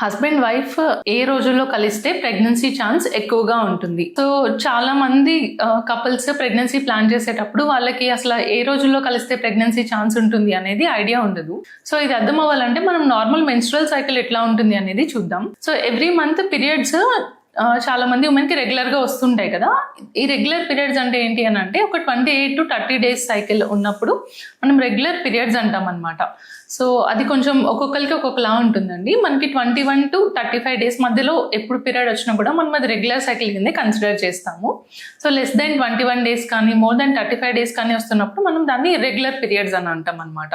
Husband wife ఏ రోజుల్లో కలిస్తే pregnancy chance ఎక్కువగా ఉంటుంది. సో చాలా మంది కపుల్స్ ప్రెగ్నెన్సీ ప్లాన్ చేసేటప్పుడు వాళ్ళకి అసలు ఏ రోజుల్లో కలిస్తే ప్రెగ్నెన్సీ ఛాన్స్ ఉంటుంది అనేది ఐడియా ఉండదు. సో ఇది అర్థం అవ్వాలంటే మనం నార్మల్ మెన్స్ట్రువల్ సైకిల్ ఎట్లా ఉంటుంది అనేది చూద్దాం. సో ఎవ్రీ మంత్ పీరియడ్స్ చాలా మంది ఉమెన్కి రెగ్యులర్గా వస్తుంటాయి కదా. ఈ రెగ్యులర్ పీరియడ్స్ అంటే ఏంటి అని అంటే ఒక 28 to 30 days సైకిల్ ఉన్నప్పుడు మనం రెగ్యులర్ పీరియడ్స్ అంటాం అనమాట. సో అది కొంచెం ఒక్కొక్కరికి ఒక్కొక్కలా ఉంటుందండి. మనకి 21 to 35 days మధ్యలో ఎప్పుడు పీరియడ్ వచ్చినా కూడా మనం అది రెగ్యులర్ సైకిల్ కింద కన్సిడర్ చేస్తాము. సో లెస్ దెన్ 21 days కానీ మోర్ దెన్ 35 days కానీ వస్తున్నప్పుడు మనం దాన్ని ఇర్రెగ్యులర్ పీరియడ్స్ అని అంటాం అనమాట.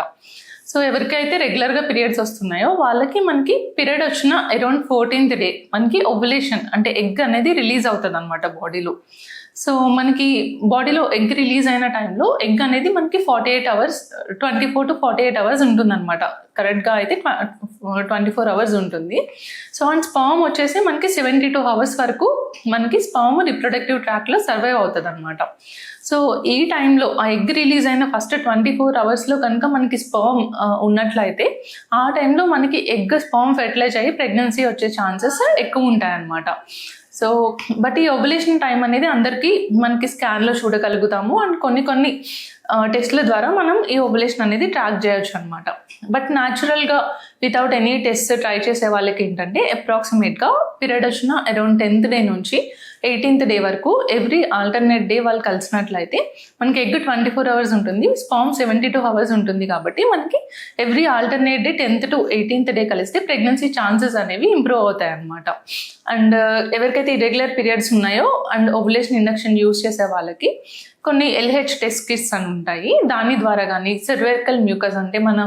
సో ఎవరికైతే రెగ్యులర్గా పీరియడ్స్ వస్తున్నాయో వాళ్ళకి మనకి పీరియడ్ వచ్చిన అరౌండ్ 14th day మనకి ఓవ్యులేషన్ అంటే ఎగ్ అనేది రిలీజ్ అవుతుంది అనమాట బాడీలో. సో మనకి బాడీలో ఎగ్ రిలీజ్ అయిన టైంలో ఎగ్ అనేది మనకి 48 hours 24 to 48 hours ఉంటుందన్నమాట. కరెక్ట్గా అయితే 24 hours ఉంటుంది. సో అండ్ స్పామ్ వచ్చేసి మనకి 72 hours వరకు మనకి స్పామ్ రిప్రొడక్టివ్ ట్రాక్లో సర్వైవ్ అవుతుంది అనమాట. సో ఈ టైంలో ఆ ఎగ్ రిలీజ్ అయిన ఫస్ట్ 24 hours కనుక మనకి స్పామ్ ఉన్నట్లయితే ఆ టైంలో మనకి ఎగ్ స్పామ్ ఫెర్టిలైజ్ అయ్యి ప్రెగ్నెన్సీ వచ్చే ఛాన్సెస్ ఎక్కువ ఉంటాయన్నమాట. సో బట్ ఈ ఓవ్యులేషన్ టైం అనేది అందరికీ మనకి స్కాన్లో చూడగలుగుతాము అండ్ కొన్ని టెస్ట్ల ద్వారా మనం ఈ ఓవ్యులేషన్ అనేది ట్రాక్ చేయొచ్చు అనమాట. బట్ న్యాచురల్గా వితౌట్ ఎనీ టెస్ట్ ట్రై చేసే వాళ్ళకి ఏంటంటే అప్రాక్సిమేట్గా పీరియడ్ వచ్చిన అరౌండ్ 10th day నుంచి 18th day వరకు ఎవ్రీ ఆల్టర్నేట్ డే వాళ్ళు కలిసినట్లయితే మనకి ఎగ్ 24 hours ఉంటుంది, స్పామ్ 72 hours ఉంటుంది. కాబట్టి మనకి every alternate day 10th to 18th day కలిస్తే ప్రెగ్నెన్సీ ఛాన్సెస్ అనేవి ఇంప్రూవ్ అవుతాయి అన్నమాట. అండ్ ఎవరికైతే ఇర్రెగ్యులర్ పీరియడ్స్ ఉన్నాయో అండ్ ఓవ్యులేషన్ ఇండక్షన్ యూస్ చేసే వాళ్ళకి కొన్ని LH టెస్ట్ కిట్స్ అని ఉంటాయి. దాని ద్వారా కానీ సెర్వైకల్ మ్యూకస్ అంటే మన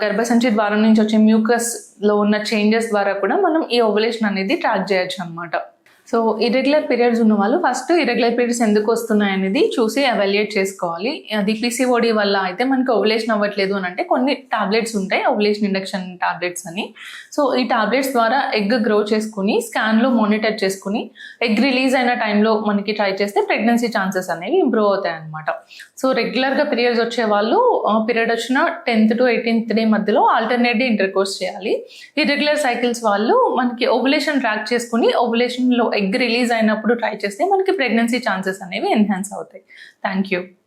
గర్భసంచి ద్వారం నుంచి వచ్చే మ్యూకస్లో ఉన్న చేంజెస్ ద్వారా కూడా మనం ఈ ఓవ్యులేషన్ అనేది ట్రాక్ చేయొచ్చు అనమాట. సో ఇర్రెగ్యులర్ పీరియడ్స్ ఉన్న వాళ్ళు ఫస్ట్ ఇర్రెగ్యులర్ పీరియడ్స్ ఎందుకు వస్తున్నాయి అనేది చూసి ఎవాల్యుయేట్ చేసుకోవాలి. అది PCOD వల్ల అయితే మనకి ఓవ్యులేషన్ అవ్వట్లేదు అని అంటే కొన్ని టాబ్లెట్స్ ఉంటాయి, ఓవ్యులేషన్ ఇండక్షన్ టాబ్లెట్స్ అని. సో ఈ టాబ్లెట్స్ ద్వారా ఎగ్ గ్రో చేసుకుని స్కాన్లో మానిటర్ చేసుకుని ఎగ్ రిలీజ్ అయిన టైంలో మనకి ట్రై చేస్తే ప్రెగ్నెన్సీ ఛాన్సెస్ అనేవి ఇంప్రూవ్ అవుతాయి అనమాట. సో రెగ్యులర్గా పీరియడ్స్ వచ్చే వాళ్ళు పీరియడ్ వచ్చిన 10th to 18th day మధ్యలో ఆల్టర్నేట్ డే ఇంటర్కోర్స్ చేయాలి. ఇర్రెగ్యులర్ సైకిల్స్ వాళ్ళు మనకి ఓవ్యులేషన్ ట్రాక్ చేసుకుని ఓవ్యులేషన్లో ఎగ్ రిలీజ్ అయినప్పుడు ట్రై చేస్తే మనకి ప్రెగ్నెన్సీ ఛాన్సెస్ అనేవి ఎన్హాన్స్ అవుతాయి. Thank you.